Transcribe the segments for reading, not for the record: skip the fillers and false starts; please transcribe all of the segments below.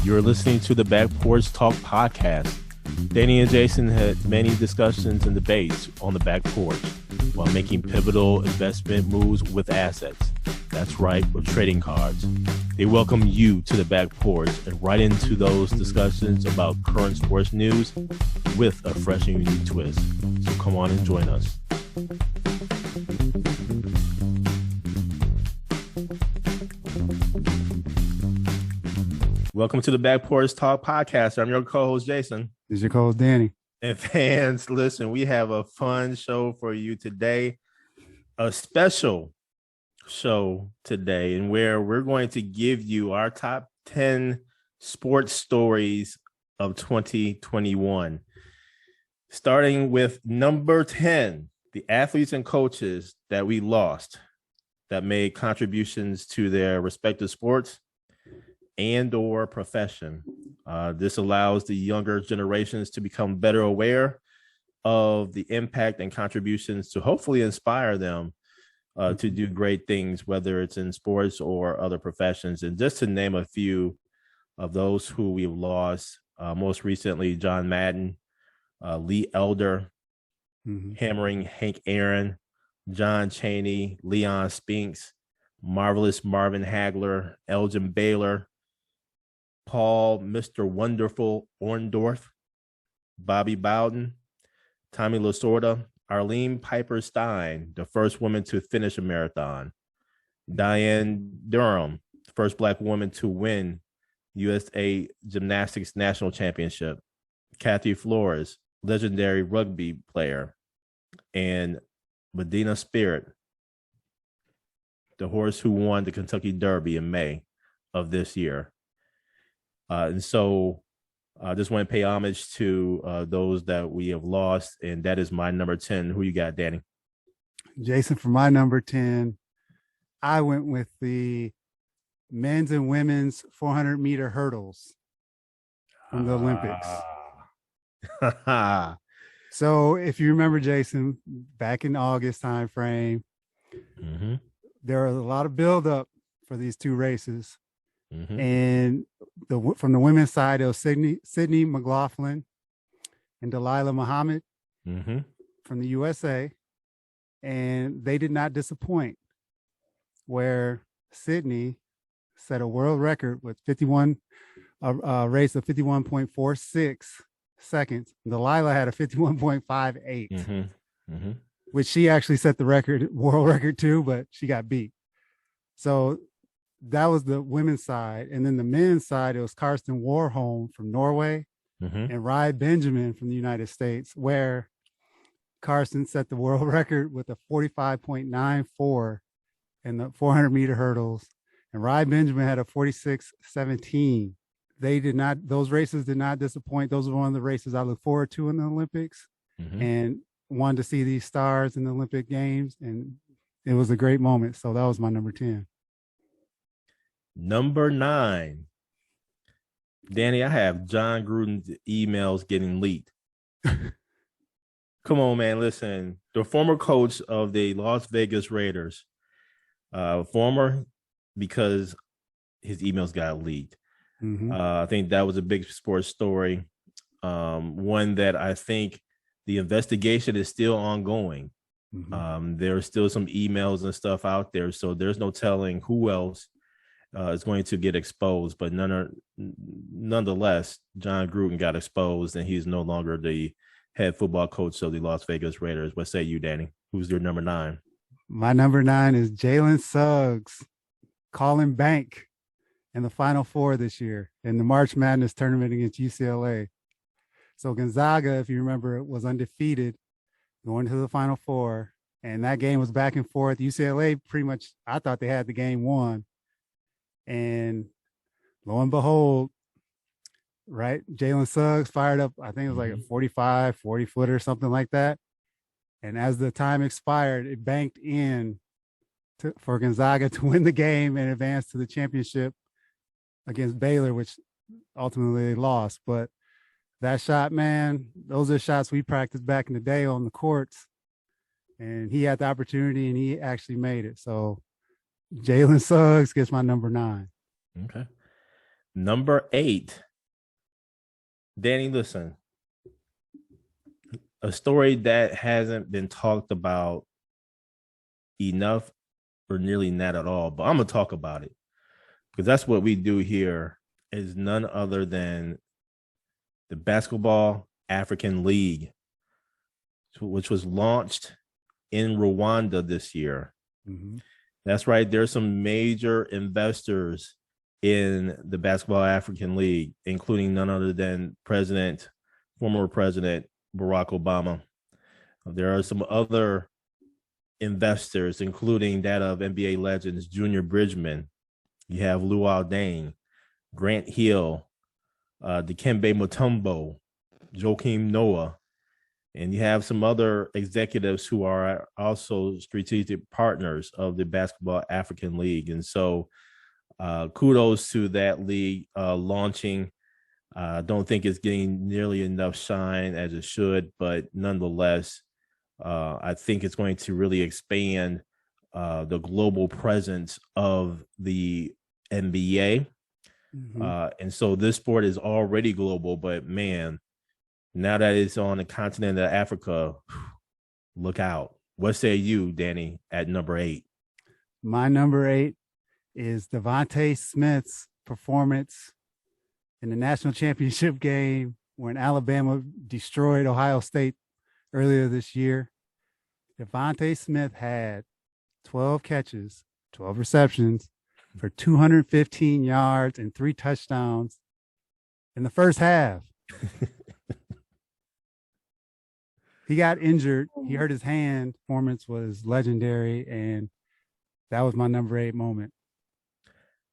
You're listening to the Back Porch Talk podcast. Danny and Jason had many discussions and debates on the back porch while making pivotal investment moves with assets. That's right, with trading cards. They welcome you to the back porch and right into those discussions about current sports news with a fresh and unique twist. So come on and join us. Welcome to the Back Porch Talk podcast. I'm your co-host, Jason. This is your co-host, Danny. And fans, listen, we have a fun show for you today, a special show today, and where we're going to give you our top 10 sports stories of 2021. Starting with number 10, the athletes and coaches that we lost that made contributions to their respective sports and or profession. This allows the younger generations to become better aware of the impact and contributions to hopefully inspire them to do great things, whether it's in sports or other professions. And just to name a few of those who we've lost, most recently, John Madden, Lee Elder, hammering Hank Aaron, John Chaney, Leon Spinks, Marvelous Marvin Hagler, Elgin Baylor, Paul, Mr. Wonderful Orndorff, Bobby Bowden, Tommy Lasorda, Arlene Piper Stein, the first woman to finish a marathon, Diane Durham, first Black woman to win USA Gymnastics National Championship, Kathy Flores, legendary rugby player, and Medina Spirit, the horse who won the Kentucky Derby in May of this year. And so I just want to pay homage to those that we have lost. And that is my number 10. Who you got, Danny? Jason, for my number 10, I went with the men's and women's 400-meter hurdles from the Olympics. So if you remember, Jason, back in August time frame, there was a lot of buildup for these two races. And from the women's side, it was Sydney McLaughlin and Dalilah Muhammad from the USA. And they did not disappoint, where Sydney set a world record with a race of 51.46 seconds. Dalilah had a 51.58, which she actually set the world record too, but she got beat. So that was the women's side. And then the men's side, it was Karsten Warholm from Norway and Rai Benjamin from the United States, where Karsten set the world record with a 45.94 in the 400-meter hurdles. And Rai Benjamin had a 46.17. Those races did not disappoint. Those are one of the races I look forward to in the Olympics and wanted to see these stars in the Olympic Games. And it was a great moment. So that was my number 10. Number 9. Danny, I have John Gruden's emails getting leaked. Come on, man. Listen, the former coach of the Las Vegas Raiders, former because his emails got leaked. I think that was a big sports story. One that I think the investigation is still ongoing. There are still some emails and stuff out there. So there's no telling who else is going to get exposed, but nonetheless, John Gruden got exposed, and he's no longer the head football coach of the Las Vegas Raiders. What say you, Danny? Who's your number 9? My number 9 is Jalen Suggs calling bank in the Final Four this year in the March Madness tournament against UCLA. So Gonzaga, if you remember, was undefeated going to the Final Four, and that game was back and forth. UCLA pretty much, I thought they had the game won. And lo and behold, right, Jalen Suggs fired up, I think it was like a 45, 40-footer, something like that. And as the time expired, it banked in for Gonzaga to win the game and advance to the championship against Baylor, which ultimately they lost. But that shot, man, those are shots we practiced back in the day on the courts. And he had the opportunity, and he actually made it. So Jalen Suggs gets my number 9. Okay. Number 8. Danny, listen, a story that hasn't been talked about enough or nearly not at all, but I'm going to talk about it because that's what we do here is none other than the Basketball African League, which was launched in Rwanda this year. Mm-hmm. That's right. There's some major investors in the Basketball African League, including none other than former President Barack Obama. There are some other investors, including that of NBA legends Junior Bridgman. You have Luol Deng, Grant Hill, Dikembe Mutombo, Joakim Noah, and you have some other executives who are also strategic partners of the Basketball African League. And so kudos to that league launching. Don't think it's getting nearly enough shine as it should, but nonetheless, I think it's going to really expand the global presence of the NBA. Mm-hmm. And so this sport is already global, but man, now that it's on the continent of Africa, look out. What say you, Danny, at number 8? My number 8 is Devontae Smith's performance in the national championship game when Alabama destroyed Ohio State earlier this year. Devontae Smith had 12 catches, 12 receptions for 215 yards and 3 touchdowns in the first half. He got injured. He hurt his hand. Performance was legendary, and that was my number 8 moment.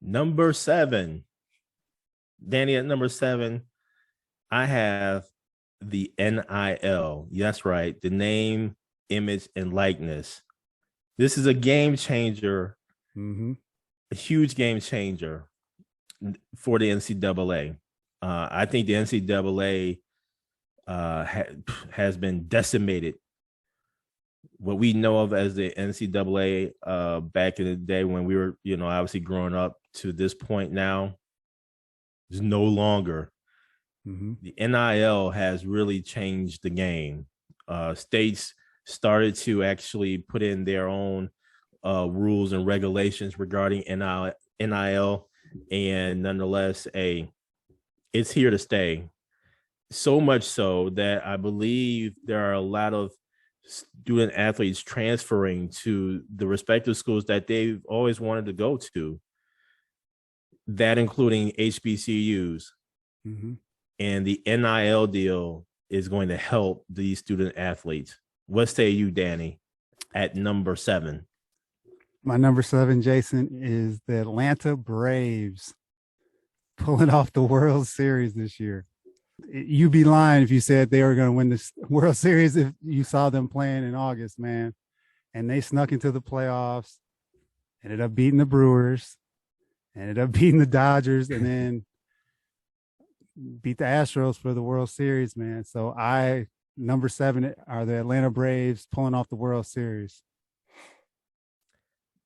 Number 7. Danny, at number 7, I have the NIL. That's right. The name, image, and likeness. This is a game changer, a huge game changer for the NCAA. I think the NCAA has been decimated. What we know of as the NCAA back in the day when we were, obviously growing up to this point now is no longer. Mm-hmm. The NIL has really changed the game. States started to actually put in their own rules and regulations regarding NIL, and nonetheless, it's here to stay. So much so that I believe there are a lot of student athletes transferring to the respective schools that they've always wanted to go to, that including HBCUs. Mm-hmm. And the NIL deal is going to help these student athletes. What say you, Danny, at number 7? My number 7, Jason, is the Atlanta Braves pulling off the World Series this year. You'd be lying if you said they were going to win this World Series if you saw them playing in August, man. And they snuck into the playoffs, ended up beating the Brewers, ended up beating the Dodgers, and then beat the Astros for the World Series, man. So number 7 are the Atlanta Braves pulling off the World Series.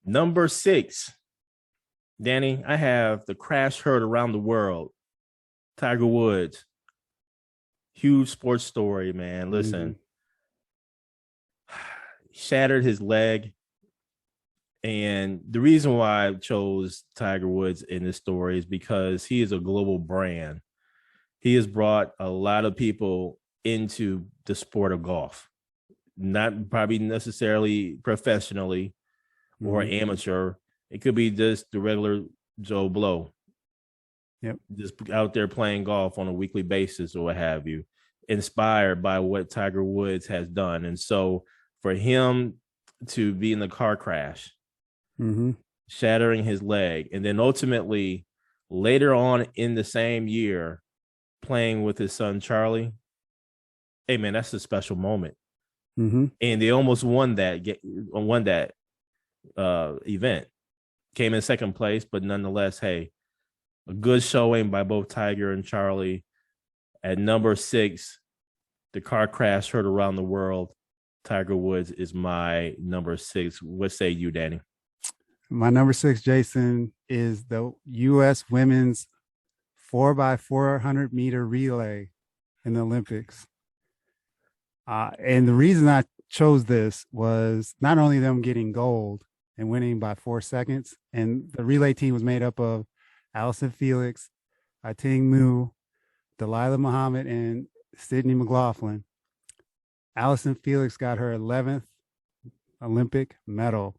Number 6, Danny, I have the crash heard around the world. Tiger Woods. Huge sports story, man. Listen, shattered his leg. And the reason why I chose Tiger Woods in this story is because he is a global brand. He has brought a lot of people into the sport of golf, not probably necessarily professionally or amateur. It could be just the regular Joe Blow. Yep. Just out there playing golf on a weekly basis or what have you, inspired by what Tiger Woods has done. And so for him to be in the car crash, shattering his leg, and then ultimately later on in the same year playing with his son Charlie, hey man, that's a special moment. And they almost won that event, came in second place, but nonetheless, hey, a good showing by both Tiger and Charlie. At number 6, the car crash heard around the world. Tiger Woods is my number 6. What say you, Danny? My number 6, Jason, is the U.S. women's 4x400-meter relay in the Olympics. And the reason I chose this was not only them getting gold and winning by 4 seconds, and the relay team was made up of Allison Felix, Ating Mu, Delilah Muhammad, and Sydney McLaughlin. Allison Felix got her 11th Olympic medal,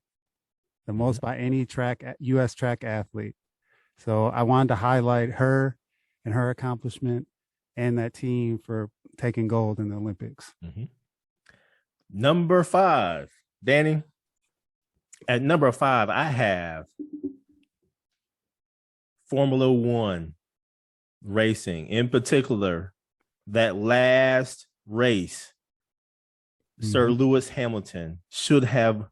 the most by any U.S. track athlete. So I wanted to highlight her and her accomplishment and that team for taking gold in the Olympics. Mm-hmm. Number 5, Danny. At number 5, I have Formula One racing. In particular, that last race, Sir Lewis Hamilton should have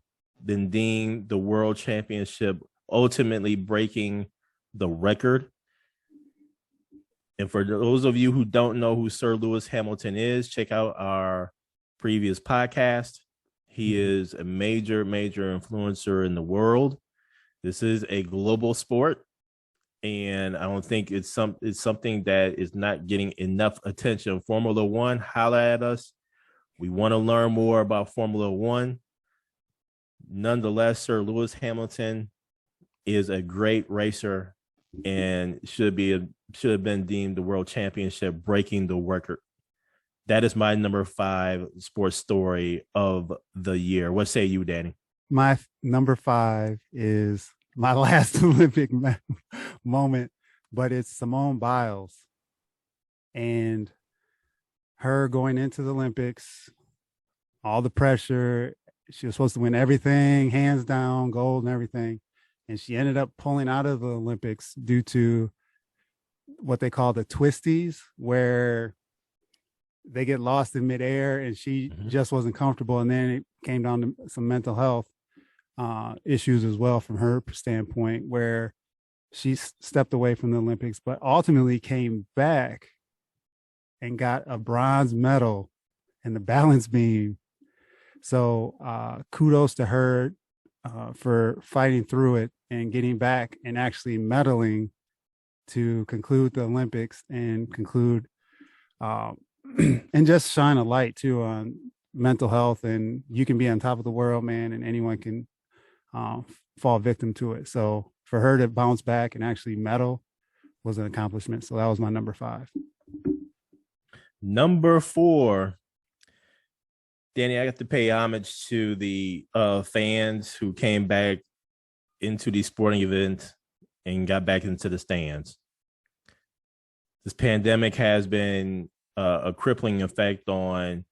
been deemed the world championship, ultimately breaking the record. And for those of you who don't know who Sir Lewis Hamilton is, check out our previous podcast. He is a major influencer in the world. This is a global sport, and I don't think it's something that is not getting enough attention. Formula One, holla at us. We want to learn more about Formula One. Nonetheless, Sir Lewis Hamilton is a great racer and should have been deemed the world championship, breaking the record. That is my number 5 sports story of the year. What say you, Danny? My number 5 is my last Olympic moment, but it's Simone Biles and her going into the Olympics, all the pressure. She was supposed to win everything, hands down, gold and everything. And she ended up pulling out of the Olympics due to what they call the twisties, where they get lost in midair, and she just wasn't comfortable. And then it came down to some mental health issues as well from her standpoint, where she stepped away from the Olympics, but ultimately came back and got a bronze medal in the balance beam. So kudos to her for fighting through it and getting back and actually medaling to conclude the Olympics and conclude and just shine a light too on mental health. And you can be on top of the world, man, and anyone can fall victim to it. So for her to bounce back and actually medal was an accomplishment. So that was my number 5. Number 4, Danny, I got to pay homage to the fans who came back into the sporting event and got back into the stands. This pandemic has been a crippling effect on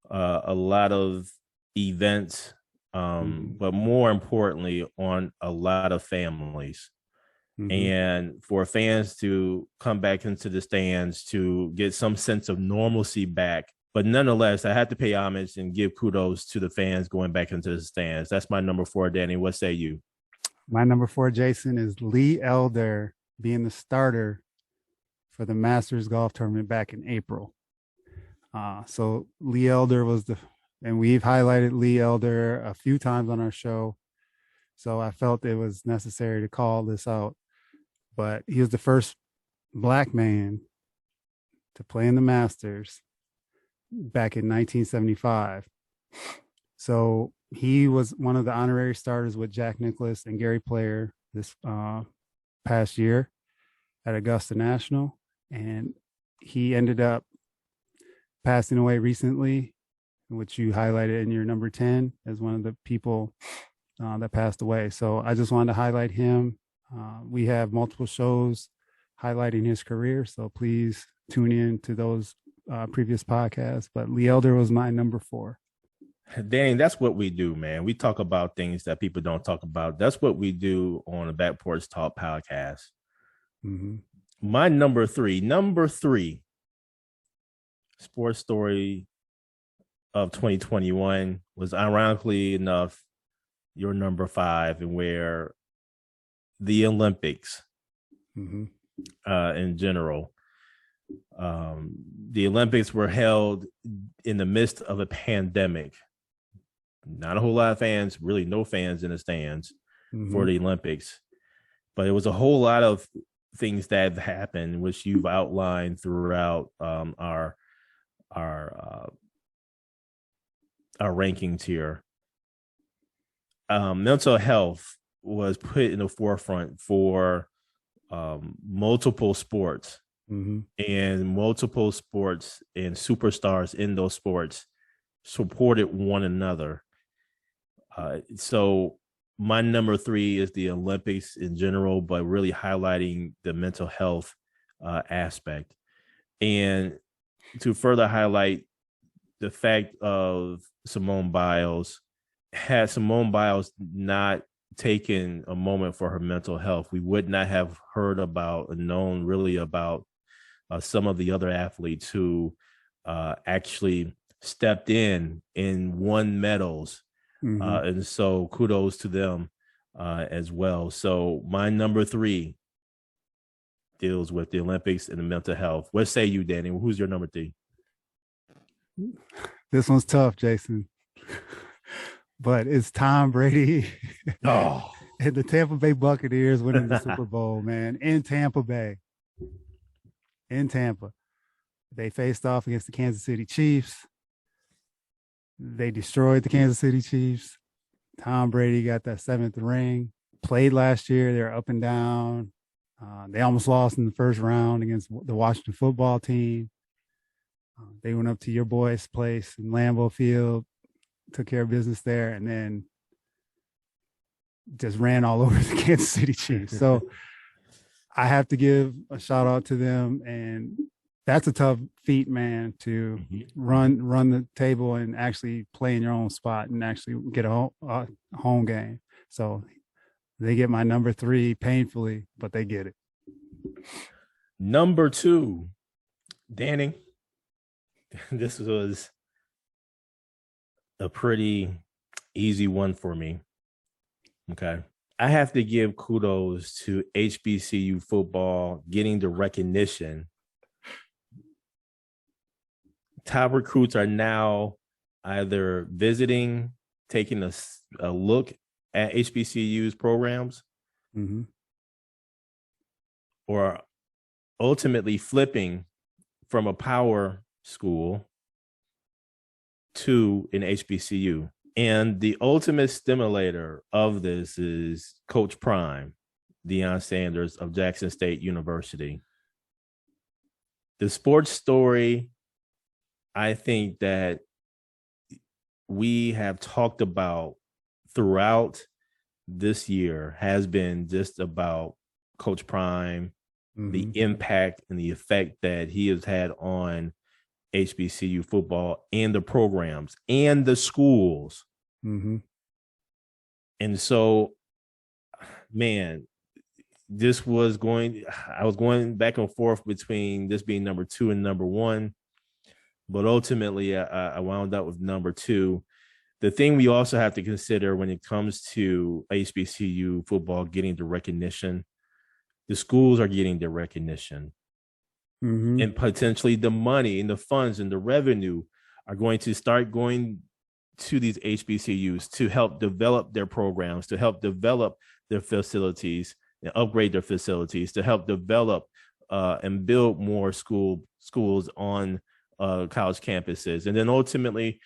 a lot of events, but more importantly, on a lot of families. And for fans to come back into the stands to get some sense of normalcy back. But nonetheless, I had to pay homage and give kudos to the fans going back into the stands. That's my number 4, Danny. What say you? My number 4, Jason, is Lee Elder being the starter for the Masters golf tournament back in April. So Lee Elder and we've highlighted Lee Elder a few times on our show. So I felt it was necessary to call this out. But he was the first Black man to play in the Masters back in 1975. So he was one of the honorary starters with Jack Nicklaus and Gary Player this past year at Augusta National. And he ended up passing away recently, which you highlighted in your number 10 as one of the people that passed away. So I just wanted to highlight him. We have multiple shows highlighting his career, so please tune in to those previous podcasts. But Lee Elder was my number 4. Danny, that's what we do, man. We talk about things that people don't talk about. That's what we do on the Back Porch Talk podcast. My number 3 sports story of 2021 was, ironically enough, your number 5, and where the Olympics in general. The Olympics were held in the midst of a pandemic. Not a whole lot of fans, really no fans in the stands for the Olympics, but it was a whole lot of things that have happened, which you've outlined throughout our rankings here. Mental health was put in the forefront for multiple sports, and multiple sports and superstars in those sports supported one another. So my number 3 is the Olympics in general, but really highlighting the mental health aspect. And to further highlight the fact of Simone Biles, had Simone Biles not taken a moment for her mental health, we would not have heard about and known really about some of the other athletes who actually stepped in and won medals. And so kudos to them as well. So my number 3 deals with the Olympics and the mental health. What say you, Danny? Who's your number 3? This one's tough, Jason. But it's Tom Brady Oh, and the Tampa Bay Buccaneers winning the Super Bowl, man, in Tampa Bay. In Tampa. They faced off against the Kansas City Chiefs. They destroyed the Kansas City Chiefs. Tom Brady got that 7th ring. Played last year. They're up and down. They almost lost in the first round against the Washington football team. They went up to your boy's place in Lambeau Field, took care of business there, and then just ran all over the Kansas City Chiefs. So I have to give a shout out to them. And that's a tough feat, man, to run the table and actually play in your own spot and actually get a home game. So they get my number 3 painfully, but they get it. Number 2, Danny. This was a pretty easy one for me. Okay. I have to give kudos to HBCU football getting the recognition. Top recruits are now either visiting, taking a look at HBCU's programs, or ultimately flipping from a power school to an HBCU. And the ultimate stimulator of this is Coach Prime, Deion Sanders of Jackson State University. The sports story, I think that we have talked about throughout this year has been just about Coach Prime, the impact and the effect that he has had on HBCU football and the programs and the schools. And so, man, I was going back and forth between this being number 2 and number 1, but ultimately I wound up with number 2. The thing we also have to consider when it comes to HBCU football getting the recognition, the schools are getting the recognition. And potentially the money and the funds and the revenue are going to start going to these HBCUs to help develop their programs, to help develop their facilities and upgrade their facilities, to help develop and build more schools on college campuses, and then ultimately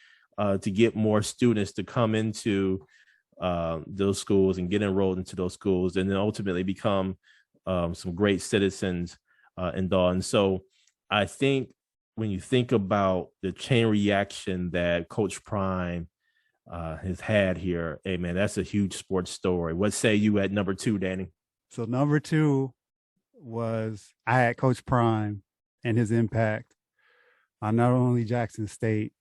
to get more students to come into those schools and get enrolled into those schools, and then ultimately become some great citizens in Dalton. So I think when you think about the chain reaction that Coach Prime has had here, hey man, that's a huge sports story. What say you at number 2, Danny? So number 2 was I had Coach Prime and his impact on not only Jackson State,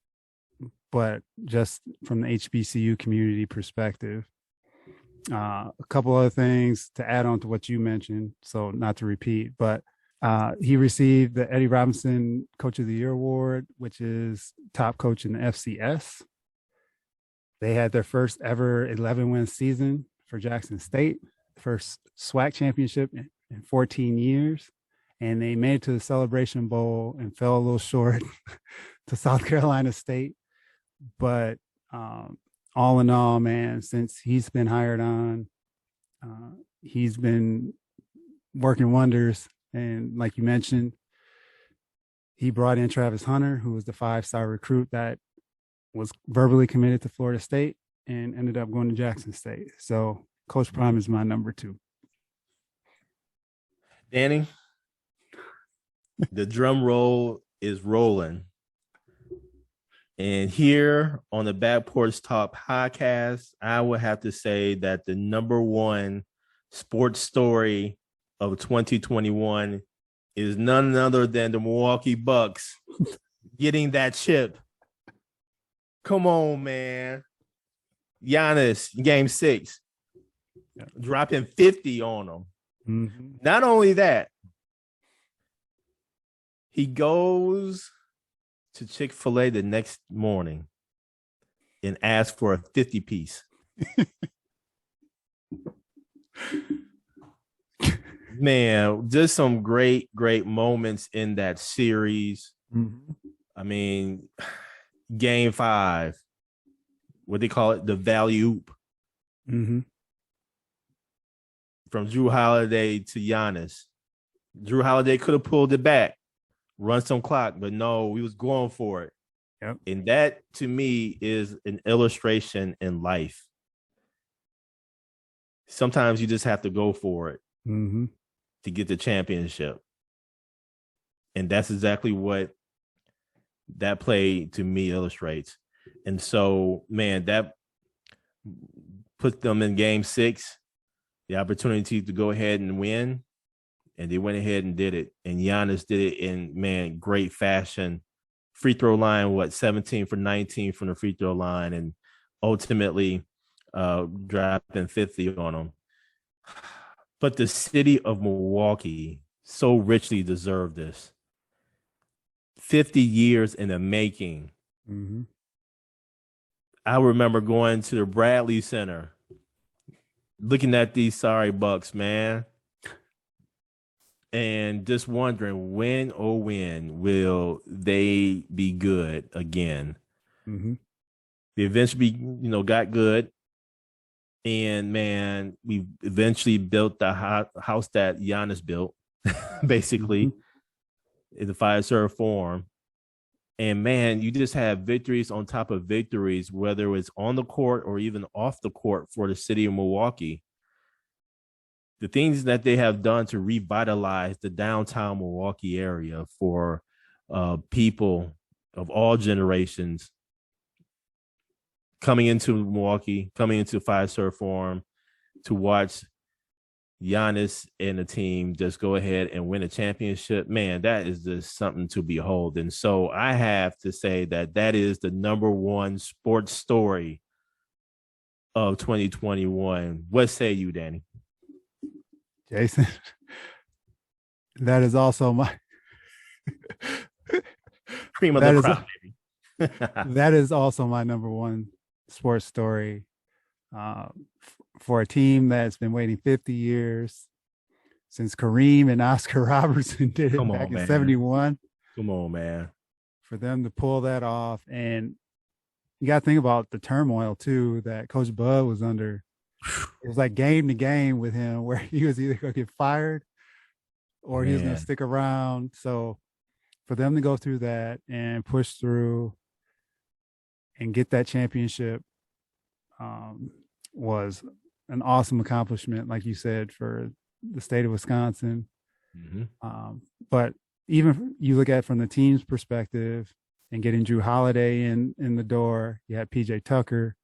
but just from the HBCU community perspective. A couple other things to add on to what you mentioned, so not to repeat, but he received the Eddie Robinson Coach of the Year Award, which is top coach in the FCS. They had their first ever 11-win season for Jackson State, first SWAC championship in 14 years. And they made it to the Celebration Bowl and fell a little short to South Carolina State. But all in all, man, since he's been hired on, he's been working wonders. And like you mentioned, he brought in Travis Hunter, who was the 5-star recruit that was verbally committed to Florida State and ended up going to Jackson State. So Coach Prime is my number 2. Danny, the drum roll is rolling. And here on the Back Porch Talk podcast, I would have to say that the number one sports story of 2021 is none other than the Milwaukee Bucks getting that chip. Come on, man. Giannis, game 6, dropping 50 on them. Mm-hmm. Not only that, he goes to Chick-fil-A the next morning and asks for a 50-piece. Man, just some great moments in that series. Mm-hmm. I mean, game 5, what they call it, the value oop. Mm-hmm. From Jrue Holiday to Giannis. Jrue Holiday could have pulled it back, run some clock, but no, we was going for it. Yep. And that, to me, is an illustration in life. Sometimes you just have to go for it to get the championship. And that's exactly what that play, to me, illustrates. And so, man, that put them in game 6, the opportunity to go ahead and win. And they went ahead and did it. And Giannis did it in, man, great fashion. Free throw line, 17 for 19 from the free throw line, and ultimately dropping 50 on them. But the city of Milwaukee so richly deserved this. 50 years in the making. Mm-hmm. I remember going to the Bradley Center, looking at these sorry Bucks, man, and just wondering when will they be good again. Mm-hmm. They eventually, got good. And, man, we eventually built the house that Giannis built, basically, in the Fiserv Forum. And, man, you just have victories on top of victories, whether it's on the court or even off the court for the city of Milwaukee. The things that they have done to revitalize the downtown Milwaukee area for people of all generations coming into Milwaukee, coming into Fiserv Forum to watch Giannis and the team just go ahead and win a championship. Man, that is just something to behold. And so I have to say that is the number one sports story of 2021. What say you, Danny? Jason, that is also my cream of the crop, baby. That is also my number one sports story for a team that's been waiting 50 years since Kareem and Oscar Robertson did it back in 71. Come on, man. For them to pull that off. And you got to think about the turmoil, too, that Coach Bud was under. It was like game to game with him, where he was either going to get fired or he was going to stick around. So for them to go through that and push through and get that championship was an awesome accomplishment, like you said, for the state of Wisconsin. Mm-hmm. But even you look at it from the team's perspective and getting Jrue Holiday in the door, you had PJ Tucker.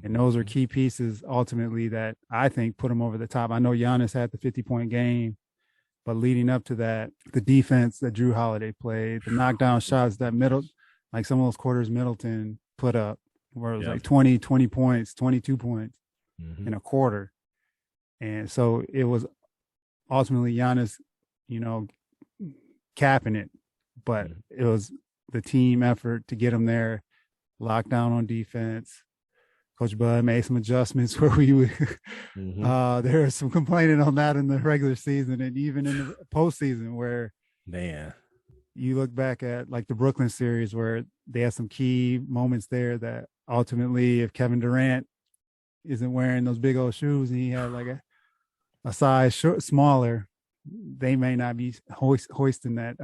And those are key pieces ultimately that I think put him over the top. I know Giannis had the 50-point game, but leading up to that, the defense that Jrue Holiday played, the knockdown shots that like some of those quarters Middleton put up, where it was like 20 points, 22 points in a quarter. And so it was ultimately Giannis, capping it, but it was the team effort to get him there, locked down on defense. Coach Bud made some adjustments where we would, there was some complaining on that in the regular season and even in the postseason, where you look back at like the Brooklyn series where they had some key moments there that ultimately, if Kevin Durant isn't wearing those big old shoes and he had like a size smaller, they may not be hoisting that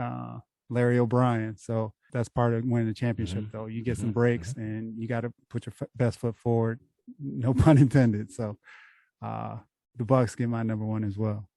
Larry O'Brien. So that's part of winning the championship, though. You get some breaks, and you got to put your best foot forward. No pun intended. So the Bucks get my number one as well.